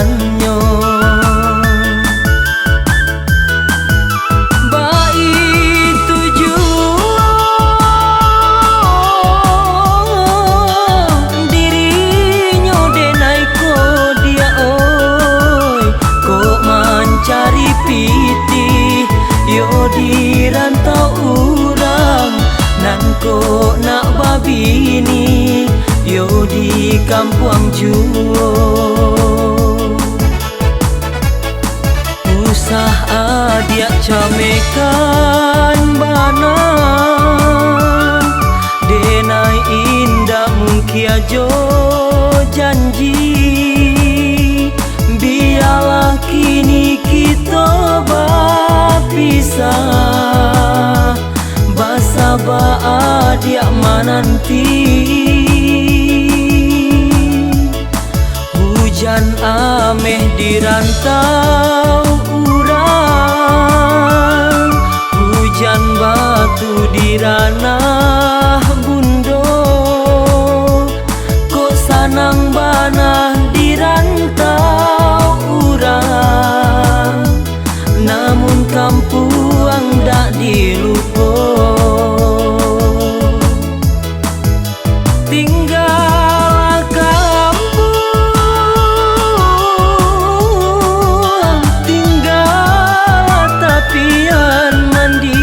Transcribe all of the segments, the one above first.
diranyo. Baik tujuan dirinyo denai ko dia oi, ko mencari piti yo di rantau urang, nan ko nak babini yo di kampung Juo. Usah adia camekan bana denai indah mungkin jo janji, biarlah kini kita berpisah, basaba adia menanti. Hujan ameh di rantau urang, hujan batu di ranah bundo, kok sanang bana di rantau urang, namun kampuang dak dilupo. Tinggal kampung, tinggal tapian mandi,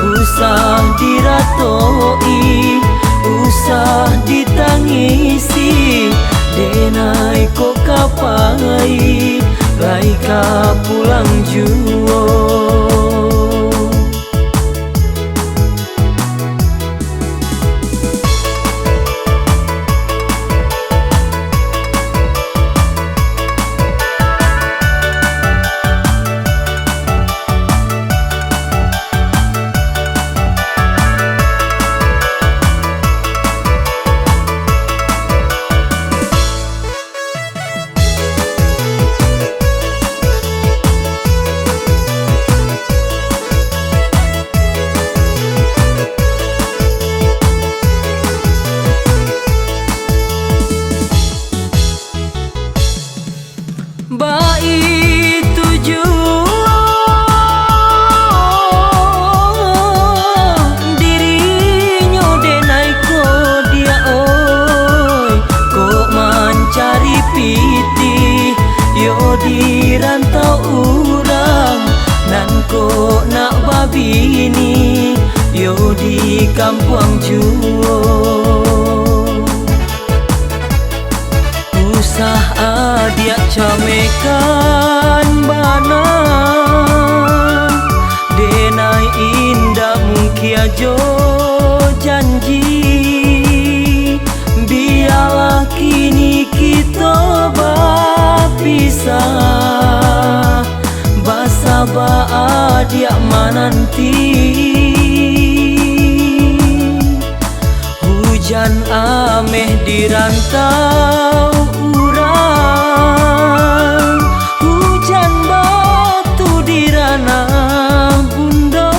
usah diratoi, usah ditangisi, denai ko kapai laika pulang Juo. Baik tujuan dirinyo denai ko dia oi, ko mencari piti yo di rantau urang, nan ko nak babini yo di kampung Juo. Usah adia camekan bana denai indah mungkin jo janji, biarlah kini kita berpisah, basaba adia menanti. Hujan ameh di rantau urang, hujan batu di ranah bundo,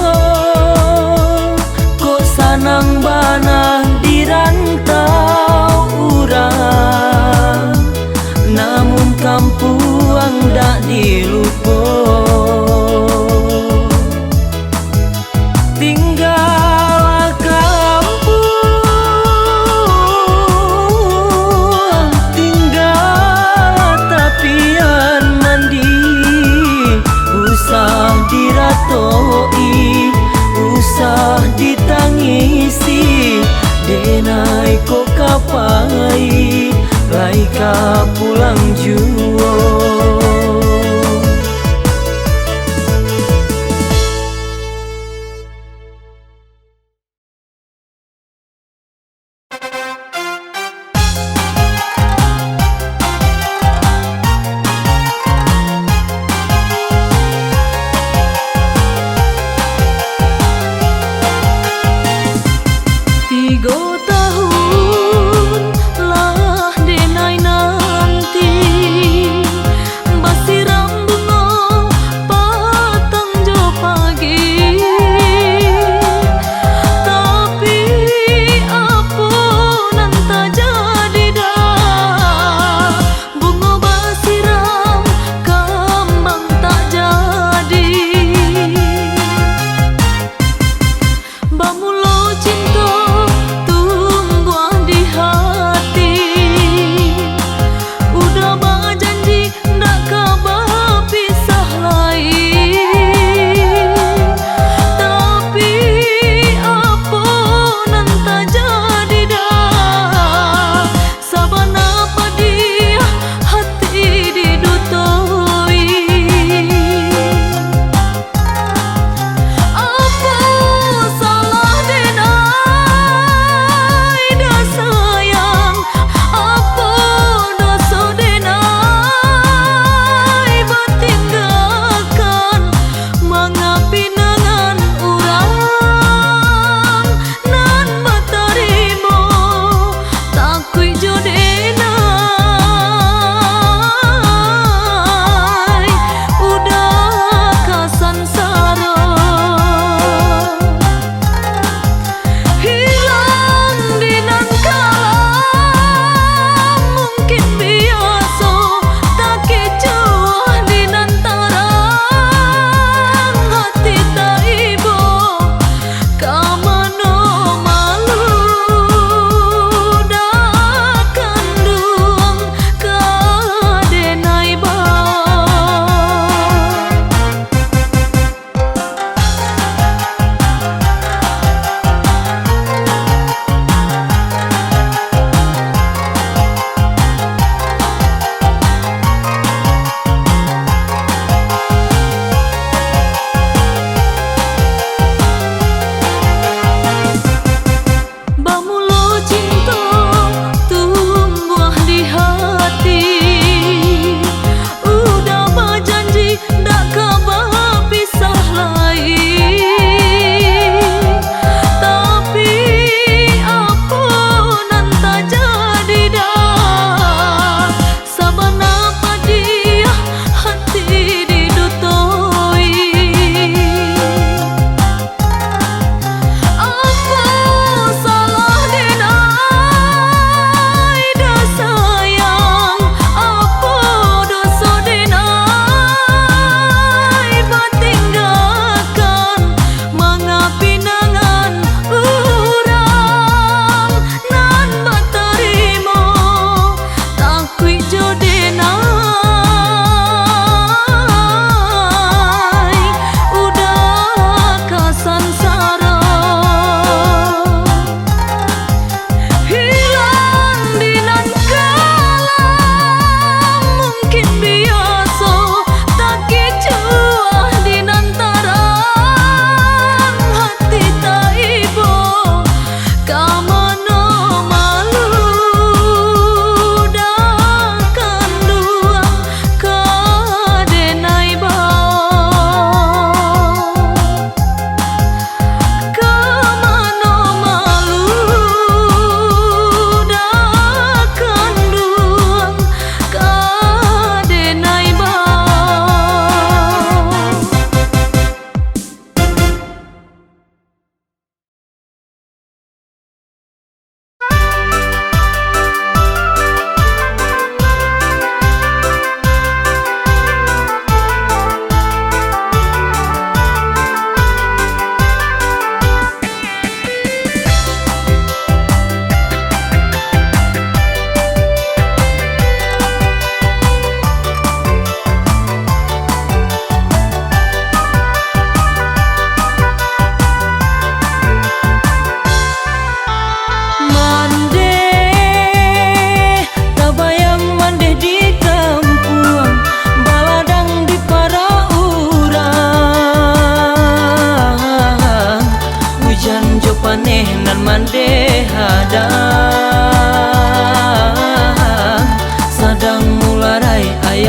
kok sanang bana di rantau urang, namun kampuang dak dilupo. Tinggal kampung, tinggal tapian mandi, usah diratoi, usah ditangisi, denai ko kapai laika pulang Juo. Tahun lah denai nanti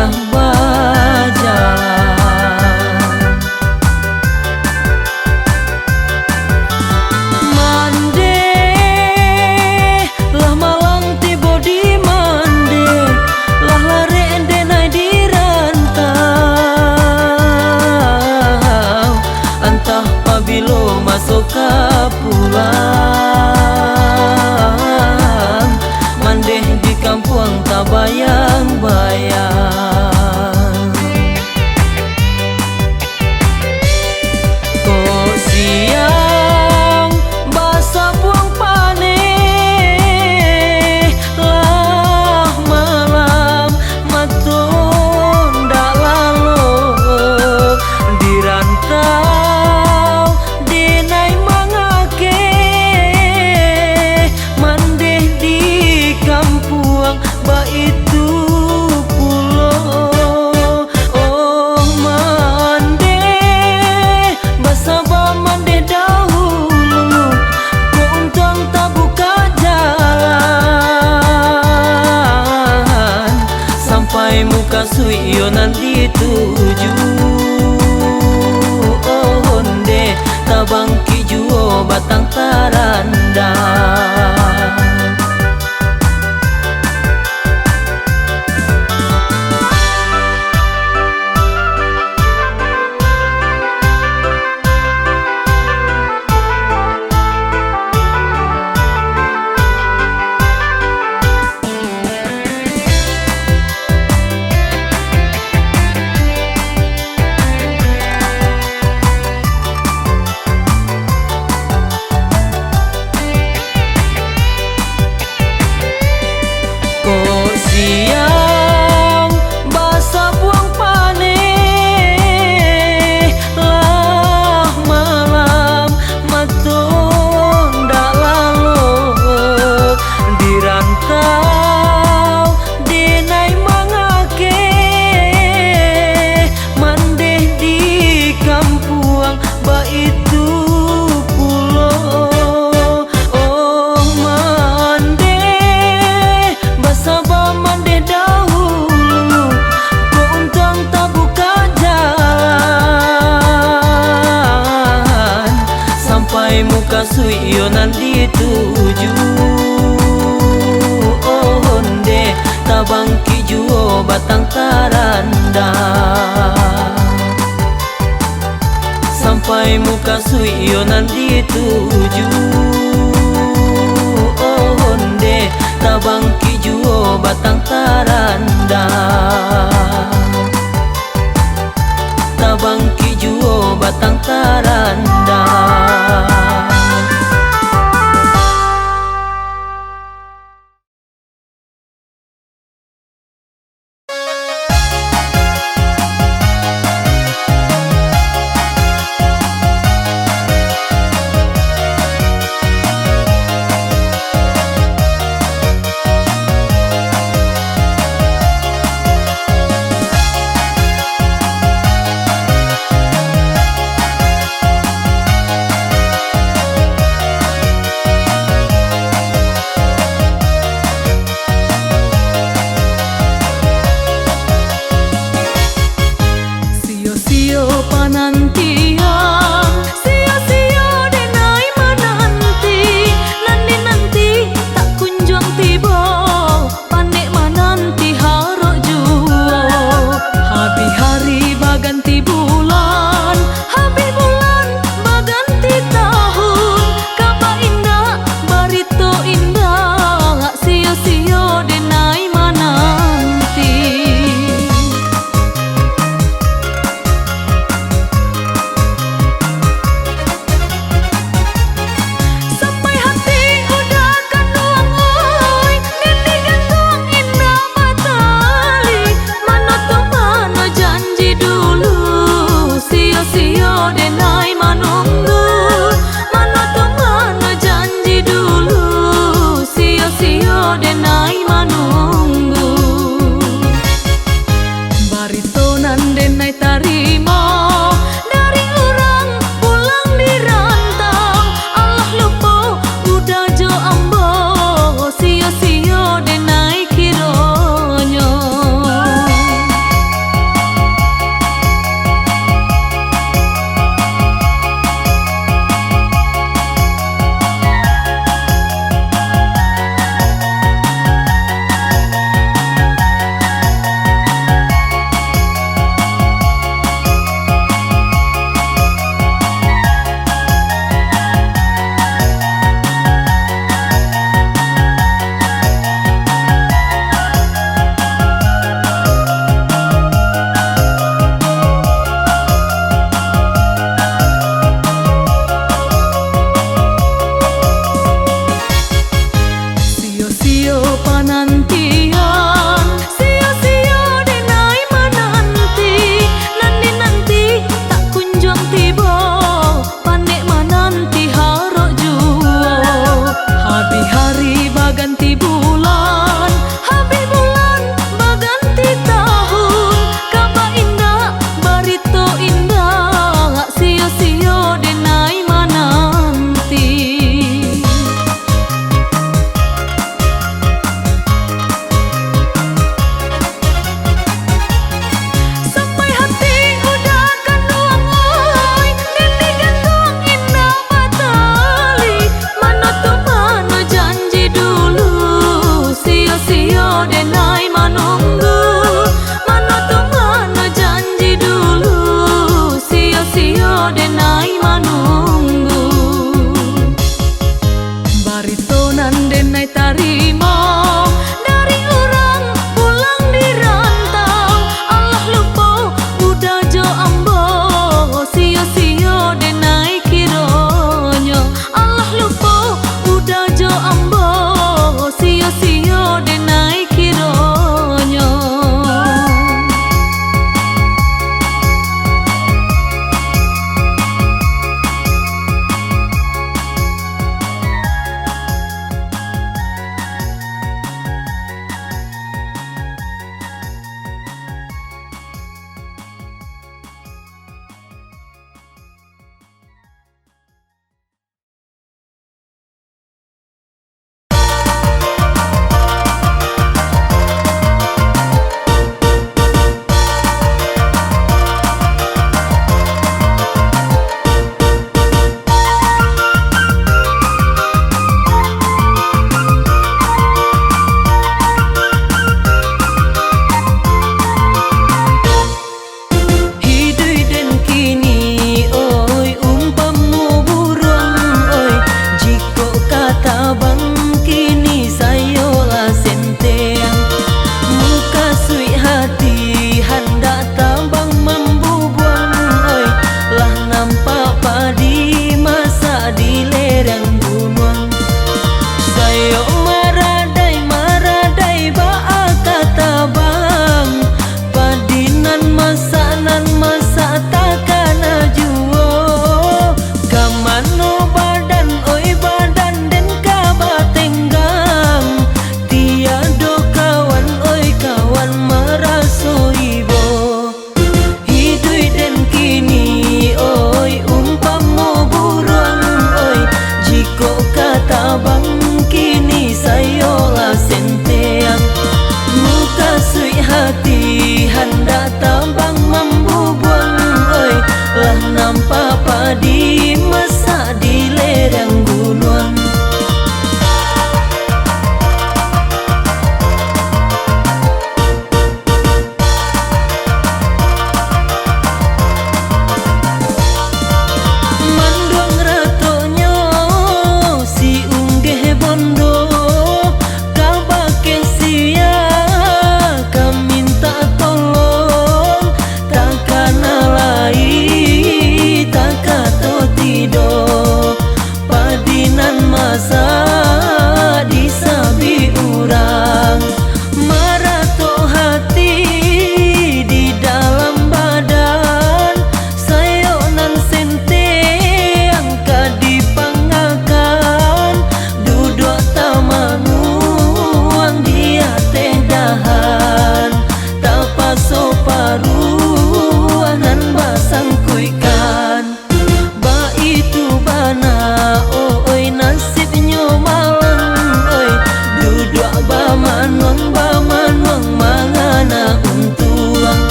payah berjalan. Mande lah malang tiba di mande, lah lari denai di rantau, entah pabilo masuk ke pulang. Mandeh di kampung tak bayang-bayang. Kok siang basah buang paneh, lah malam matun dak lalu di rantau denai mangake. Mandeh di kampung ba itu pulau. Oh mandeh basaba mandeh dahulu, ku untung tak buka jalan, sampai muka suyonan dituju. Oh onde tabangki juo batang taranda. Kok siang basah buang paneh, lah malam matun dak lalu di rantau denai mangake. Mandeh di kampung ba itu pulau. Oh mandeh basaba mandeh dahulu, ku untung tak buka jalan, sampai muka suyonan dituju. Oh onde tabangki juo batang taranda, sampai muka suyonan dituju. Oh onde tabangki juo batang taranda, tabangki juo batang taranda.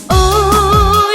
Oh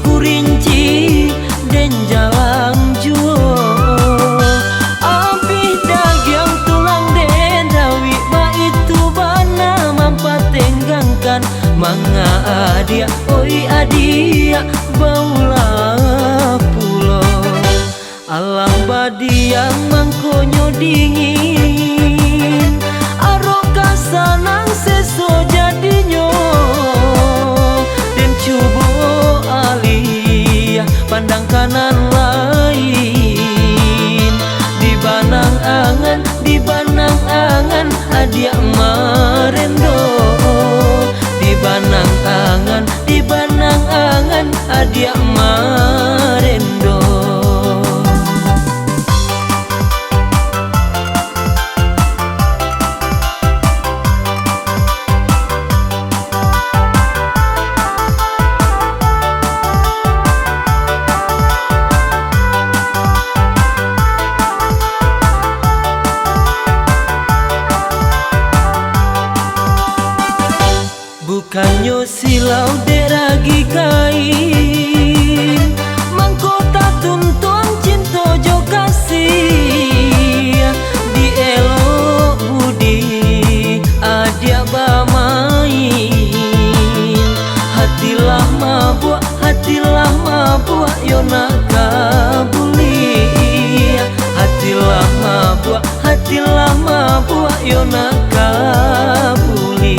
kurinci dan jalan juo. Abih dagang tulang den dawi ba itu bana mampat tenggangkan manga adia oi adia baula pulo alang badiang mangkonyo dingin aroka sanang seso jadinyo dan cubo aliyah pandang kanan lain di banang angan adia marendo di banang angan adia marendo. Bukannya silau deragi kain mangkota tuntuang cinta jo kasih di elo budi adia bamain hatilah mabuk yona kabuli hatilah mabuk yona kabuli.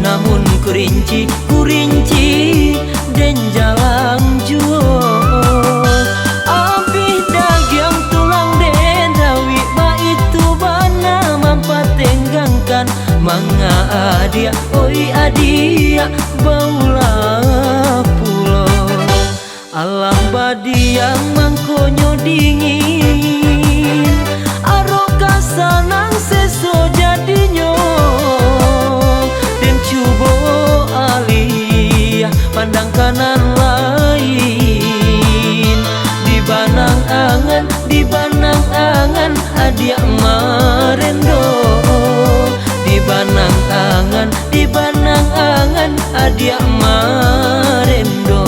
Namun kurinci dan jalan juo. Abih dagang tulang den dawi ba itu bana mampat tenggangkan manga adia oi adia baula pulo alang badiang mangkonyo dingin aroka sanang seso jadinyo cubo aliyah pandang kanan lain di banang angan adia marendo di banang angan adia marendo.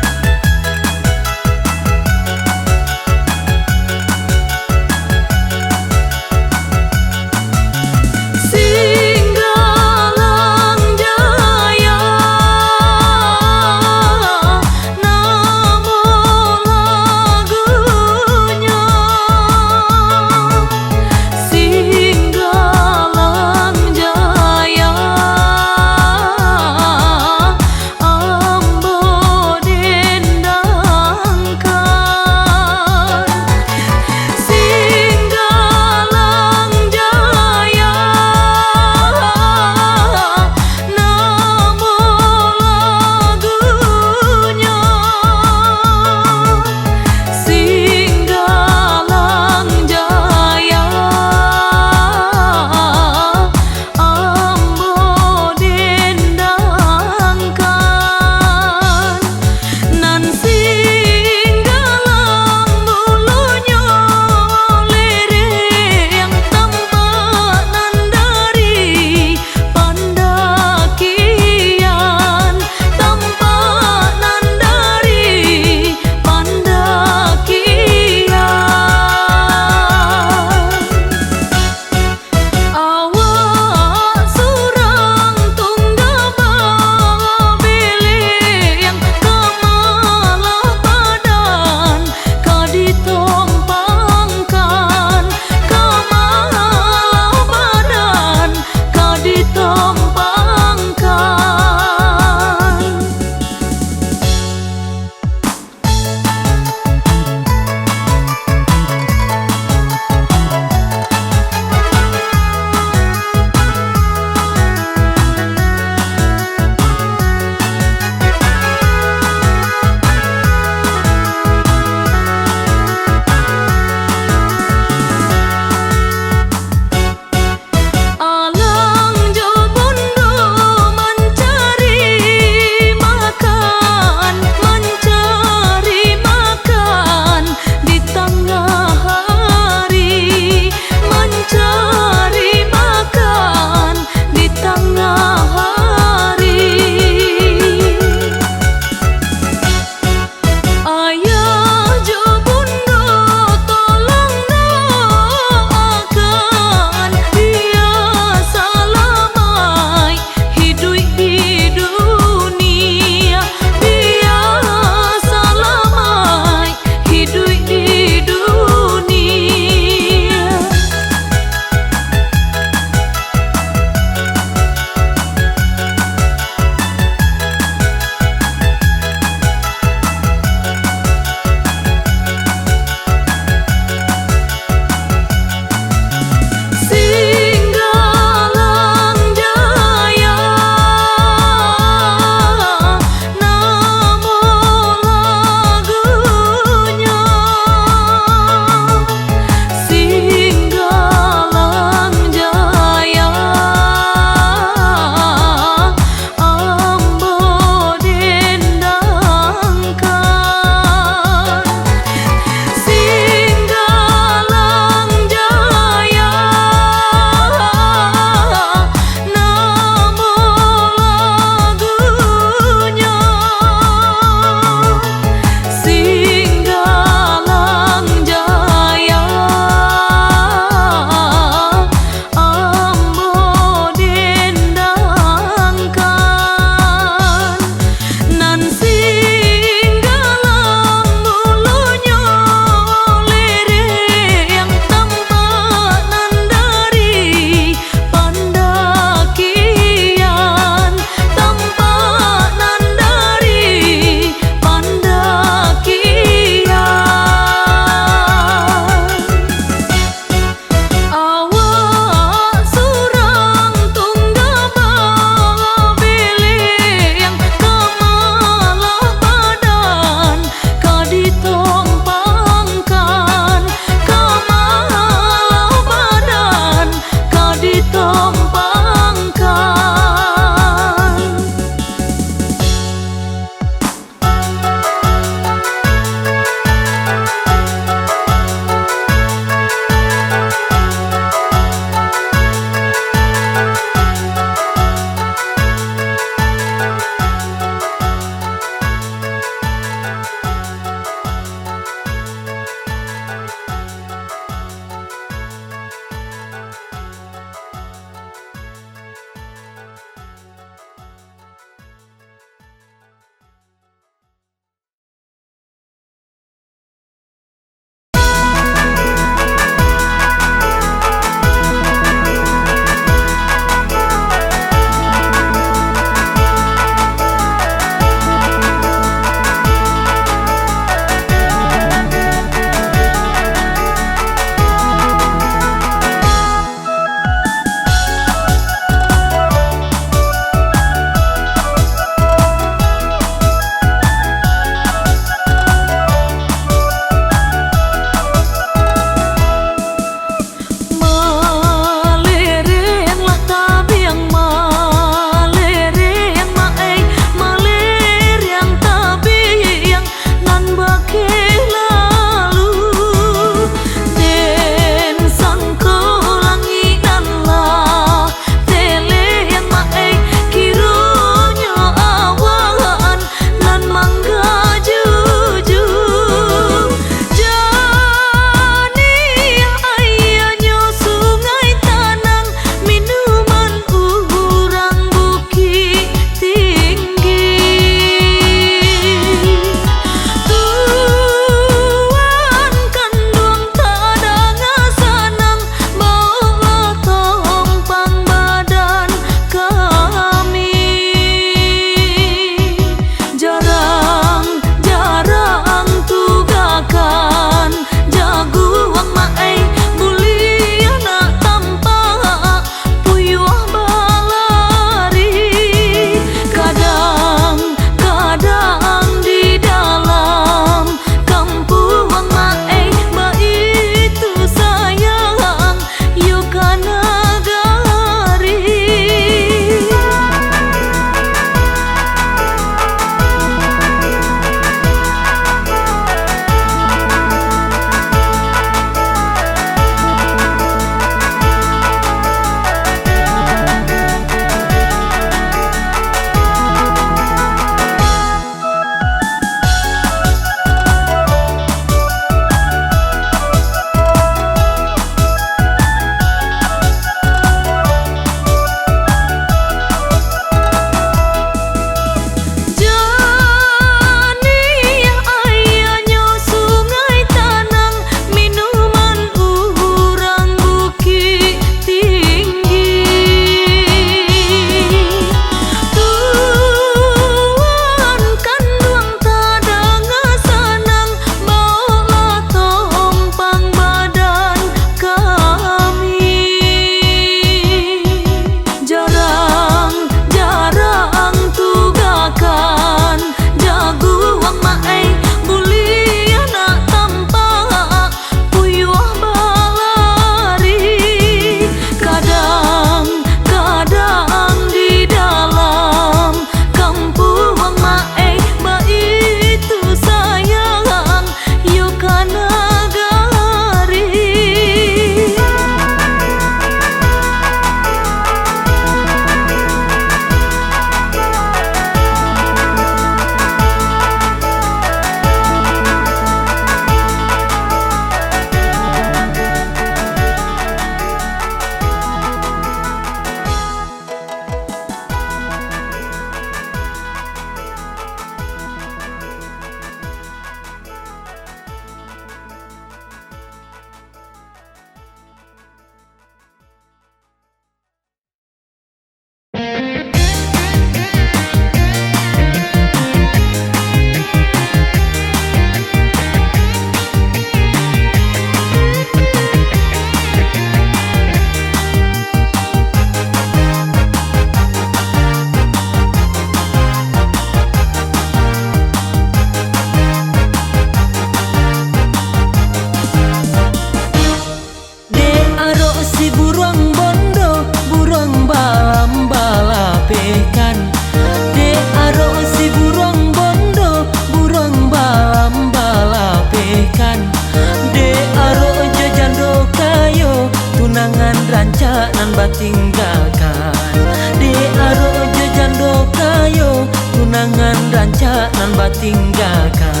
rancanan batinggalkan.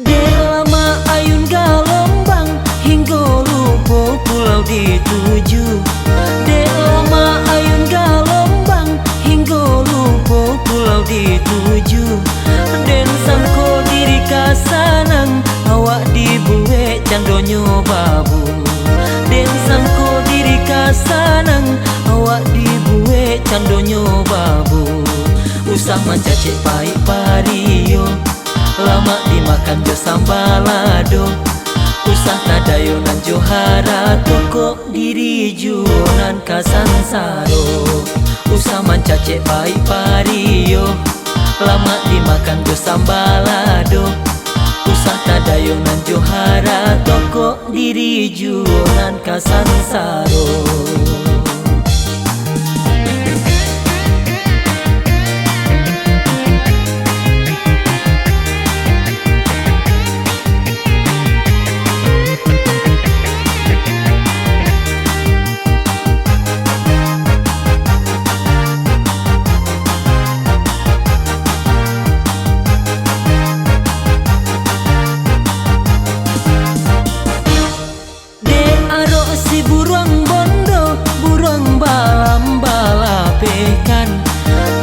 Dek lama ayun galombang hingga lupa pulau dituju. Dek lama ayun galombang hingga lupa pulau dituju. Den sangko diri kasanang awak dibuwe candonyo babu. Den sangko diri kasanang awak dibuwe candonyo babu. Usah mancacek pai pario lama dimakan jo sambalado. Usah tadayonan johara toko diri junan kasansaro. Usah mancacek pai pario lama dimakan jo sambalado. Usah tadayonan johara toko diri junan kasansaro. Si buruang bondo, buruang balam balapekan.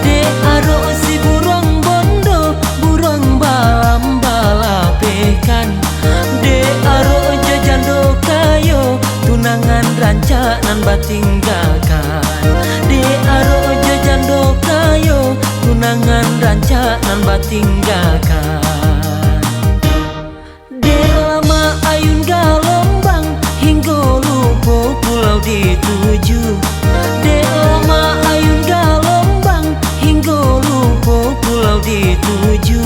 Dek aro si buruang bondo, buruang balam balapekan. Dek aro jajando kayo, tunangan rancanan batinggalkan. Dek aro jajando kayo, tunangan rancanan batinggalkan. Dek lama ayun galombang hingga lupa pulau dituju. Dek lama ayun galombang hingga lupa pulau dituju.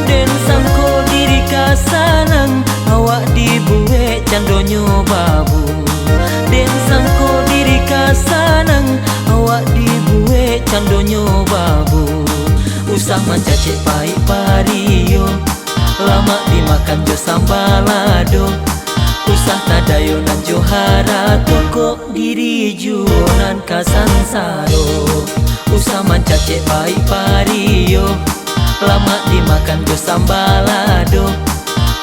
Den sangko diri kasanang awak dibuwe candonyo babu. Den sangko diri kasanang awak dibuwe candonyo babu. Usah mancacek pai pario lama dimakan jo sambalado. Usah tadayonan johara toko diri junan kasansaro. Usah mancacek pai pario lama dimakan jo sambalado.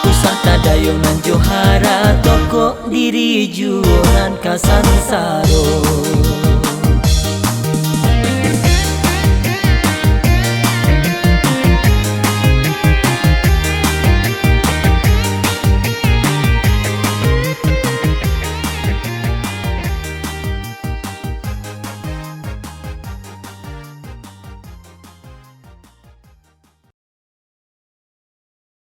Usah tadayonan johara toko diri junan kasansaro.